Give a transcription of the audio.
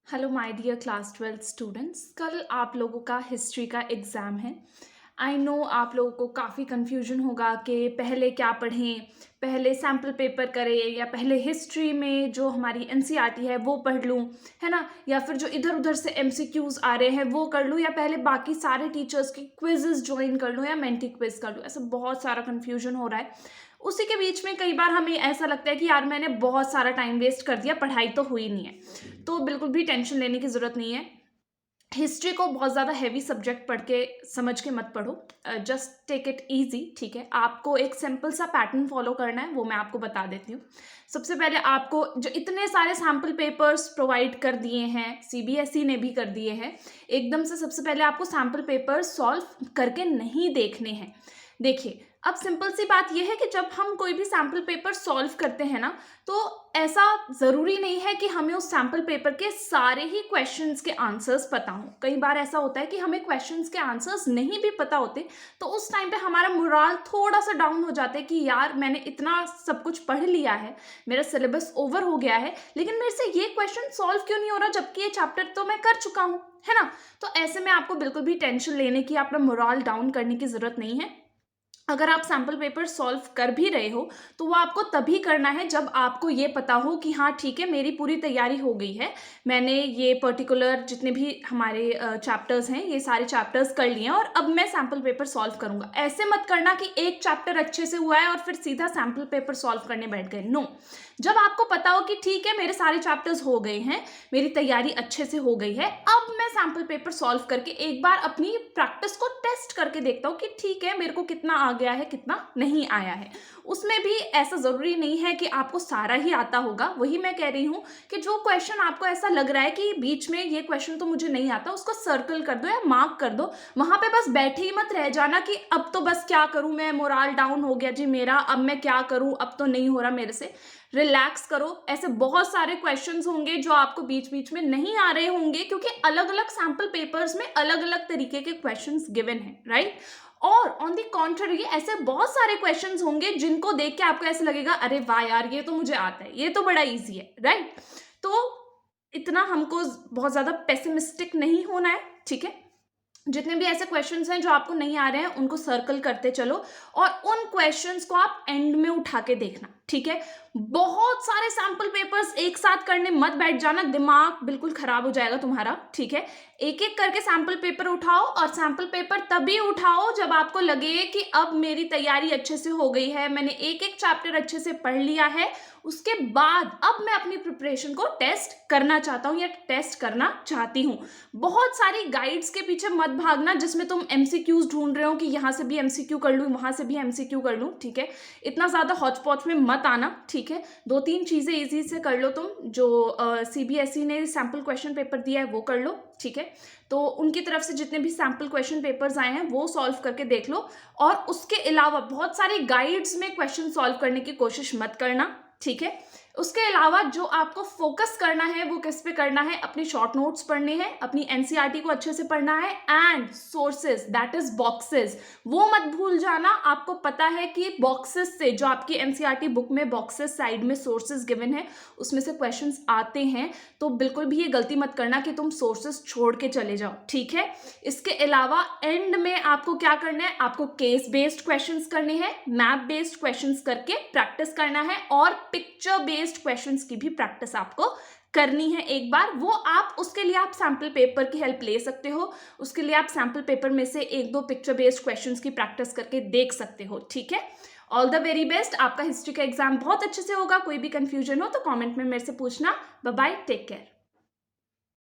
Hello my dear class 12 students. कल आप लोगों का हिस्ट्री का एग्ज़ाम है। आई नो आप लोगों को काफ़ी कन्फ्यूजन होगा कि पहले क्या पढ़ें, पहले सैम्पल पेपर करें या पहले हिस्ट्री में जो हमारी एनसीईआरटी है वो पढ़ लूँ, है ना, या फिर जो इधर उधर से एमसीक्यूज़ आ रहे हैं वो कर लूँ, या पहले बाकी सारे टीचर्स की क्विज़ेस ज्वाइन कर लूँ या मेंटी क्विज़ कर लूँ। ऐसा बहुत सारा कन्फ्यूजन हो रहा है। उसी के बीच में कई बार हमें ऐसा लगता है कि यार मैंने बहुत सारा टाइम वेस्ट कर दिया, पढ़ाई तो हुई नहीं है। तो बिल्कुल भी टेंशन लेने की ज़रूरत नहीं है। हिस्ट्री को बहुत ज़्यादा हेवी सब्जेक्ट पढ़ के समझ के मत पढ़ो। जस्ट टेक इट ईजी, ठीक है। आपको एक सिंपल सा पैटर्न फॉलो करना है, वो मैं आपको बता देती हूँ। सबसे पहले आपको जो इतने सारे सैम्पल पेपर्स प्रोवाइड कर दिए हैं, सीबीएसई ने भी कर दिए हैं, एकदम से सबसे पहले आपको सैम्पल पेपर सॉल्व करके नहीं देखने हैं। देखिए, अब सिंपल सी बात यह है कि जब हम कोई भी सैम्पल पेपर सॉल्व करते हैं ना, तो ऐसा ज़रूरी नहीं है कि हमें उस सैम्पल पेपर के सारे ही क्वेश्चंस के आंसर्स पता हों। कई बार ऐसा होता है कि हमें क्वेश्चंस के आंसर्स नहीं भी पता होते, तो उस टाइम पे हमारा मोराल थोड़ा सा डाउन हो जाता है कि यार मैंने इतना सब कुछ पढ़ लिया है, मेरा सिलेबस ओवर हो गया है, लेकिन मेरे से ये क्वेश्चन सॉल्व क्यों नहीं हो रहा, जबकि ये चैप्टर तो मैं कर चुका हूँ, है ना। तो ऐसे में आपको बिल्कुल भी टेंशन लेने की, अपना मोराल डाउन करने की ज़रूरत नहीं है। अगर आप सैम्पल पेपर सॉल्व कर भी रहे हो, तो वो आपको तभी करना है जब आपको ये पता हो कि हाँ ठीक है, मेरी पूरी तैयारी हो गई है, मैंने ये पर्टिकुलर जितने भी हमारे चैप्टर्स हैं ये सारे चैप्टर्स कर लिए हैं और अब मैं सैम्पल पेपर सॉल्व करूंगा। ऐसे मत करना कि एक चैप्टर अच्छे से हुआ है और फिर सीधा सैम्पल पेपर सॉल्व करने बैठ गए। नो, जब आपको पता हो कि ठीक है मेरे सारे चैप्टर्स हो गए हैं, मेरी तैयारी अच्छे से हो गई है, अब मैं सैम्पल पेपर सॉल्व करके एक बार अपनी प्रैक्टिस को टेस्ट करके देखता हूँ कि ठीक है मेरे को कितना आ गया है, कितना नहीं आया है। उसमें भी ऐसा ज़रूरी नहीं है कि आपको सारा ही आता होगा। वही मैं कह रही हूँ कि जो क्वेश्चन आपको ऐसा लग रहा है कि बीच में ये क्वेश्चन तो मुझे नहीं आता, उसको सर्कल कर दो या मार्क कर दो। वहां पे बस बैठे ही मत रह जाना कि अब तो बस क्या करूं, मैं मोराल डाउन हो गया जी मेरा, अब मैं क्या करूं, अब तो नहीं हो रहा मेरे से। रिलैक्स करो। ऐसे बहुत सारे क्वेश्चंस होंगे जो आपको बीच बीच में नहीं आ रहे होंगे, क्योंकि अलग अलग सैम्पल पेपर्स में अलग अलग तरीके के क्वेश्चंस गिवन हैं, राइट। और ऑन द कॉन्ट्ररी ऐसे बहुत सारे क्वेश्चंस होंगे जिनको देख के आपको ऐसा लगेगा अरे वाह यार ये तो मुझे आता है, ये तो बड़ा इजी है, राइट। तो इतना हमको बहुत ज्यादा पेसिमिस्टिक नहीं होना है, ठीक है। जितने भी ऐसे क्वेश्चंस हैं जो आपको नहीं आ रहे हैं उनको सर्कल करते चलो और उन क्वेश्चंस को आप एंड में उठा के देखना, ठीक है। बहुत सारे सैंपल पेपर्स एक साथ करने मत बैठ जाना, दिमाग बिल्कुल खराब हो जाएगा तुम्हारा, ठीक है। एक एक करके सैंपल पेपर उठाओ और सैंपल पेपर तभी उठाओ जब आपको लगे कि अब मेरी तैयारी अच्छे से हो गई है, मैंने एक एक चैप्टर अच्छे से पढ़ लिया है। उसके बाद अब मैं अपनी प्रिपरेशन को टेस्ट करना चाहता हूँ या टेस्ट करना चाहती हूँ। बहुत सारी गाइड्स के पीछे मत भागना जिसमें तुम एमसीक्यूज ढूंढ रहे हो कि यहाँ से भी एमसीक्यू कर लूँ, वहां से भी एमसीक्यू कर लूँ, ठीक है। इतना ज्यादा हौच पौच में मत आना, ठीक है। दो तीन चीजें इजी से कर लो तुम। जो सीबीएसई ने सैम्पल क्वेश्चन पेपर दिया है वो कर लो, ठीक है। तो उनकी तरफ से जितने भी सैम्पल क्वेश्चन पेपर्स आए हैं वो सॉल्व करके देख लो। और उसके अलावा बहुत सारी गाइड्स में क्वेश्चन सॉल्व करने की कोशिश मत करना, ठीक है। उसके अलावा जो आपको फोकस करना है वो किस पे करना है, अपने शॉर्ट नोट्स पढ़ने हैं, अपनी एनसीईआरटी को अच्छे से पढ़ना है, and sources that is boxes वो मत भूल जाना। आपको पता है कि बॉक्सेस से, जो आपकी एनसीईआरटी बुक में बॉक्सेस साइड में सोर्सेज गिवन है उसमें से क्वेश्चंस आते हैं, तो बिल्कुल भी ये गलती मत करना कि तुम सोर्सेज छोड़ के चले जाओ, ठीक है। इसके अलावा एंड में आपको क्या करना है, आपको केस बेस्ड क्वेश्चंस करने हैं, मैप बेस्ड क्वेश्चंस करके प्रैक्टिस करना है, और पिक्चर बेस्ड क्वेश्चंस की भी प्रैक्टिस आपको करनी है एक बार। वो आप उसके लिए आप सैम्पल पेपर की हेल्प ले सकते हो। उसके लिए आप सैम्पल पेपर में से एक दो पिक्चर बेस्ड क्वेश्चंस की प्रैक्टिस करके देख सकते हो, ठीक है। All the very best. आपका हिस्ट्री का एग्जाम बहुत अच्छे से होगा। कोई भी कंफ्यूजन हो तो कमेंट में मेरे से पूछना। Bye bye, take care.